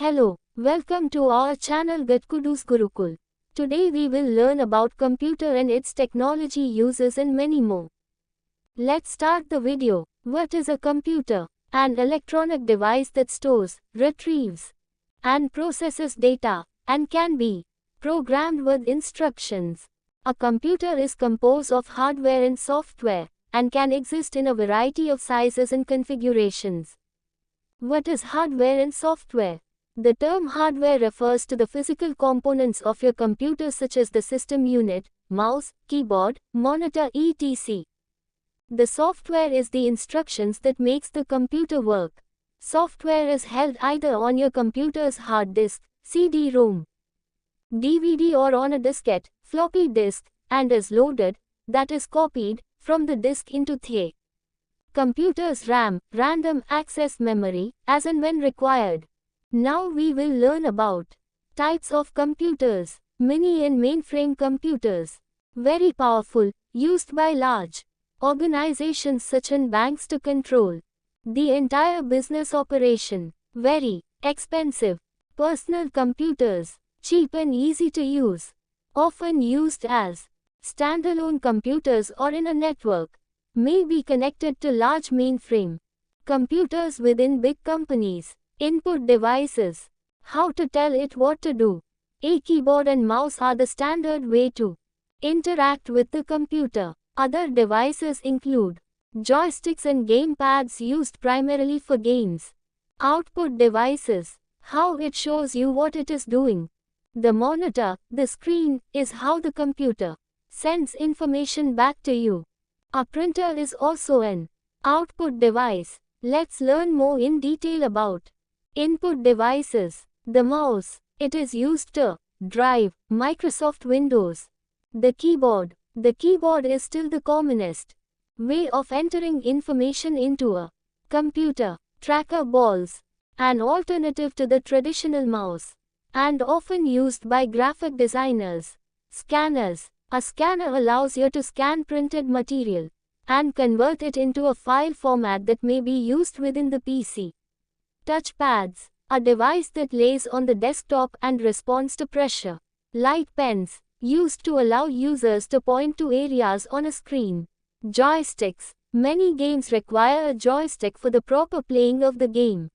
Hello, welcome to our channel Gatkudu's Gurukul. Today we will learn about computer and its technology uses and many more. Let's start the video. What is a computer? An electronic device that stores, retrieves, and processes data, and can be programmed with instructions. A computer is composed of hardware and software, and can exist in a variety of sizes and configurations. What is hardware and software? The term hardware refers to the physical components of your computer such as the system unit, mouse, keyboard, monitor etc. The software is the instructions that makes the computer work. Software is held either on your computer's hard disk, CD-ROM, DVD or on a diskette, floppy disk, and is loaded, that is copied, from the disk into the computer's RAM, random access memory, as and when required. Now we will learn about types of computers. Mini and mainframe computers. Very powerful, used by large organizations such as banks to control the entire business operation. Very expensive. Personal computers. Cheap and easy to use. Often used as standalone computers or in a network. May be connected to large mainframe computers within big companies. Input devices. How to tell it what to do. A keyboard and mouse are the standard way to interact with the computer. Other devices include joysticks and gamepads used primarily for games. Output devices. How it shows you what it is doing. The monitor, the screen, is how the computer sends information back to you. A printer is also an output device. Let's learn more in detail about input devices. The mouse. It is used to drive Microsoft Windows. The keyboard. The keyboard is still the commonest way of entering information into a computer. Tracker balls. An alternative to the traditional mouse. And often used by graphic designers. Scanners. A scanner allows you to scan printed material and convert it into a file format that may be used within the PC. Touchpads. A device that lays on the desktop and responds to pressure. Light pens. Used to allow users to point to areas on a screen. Joysticks. Many games require a joystick for the proper playing of the game.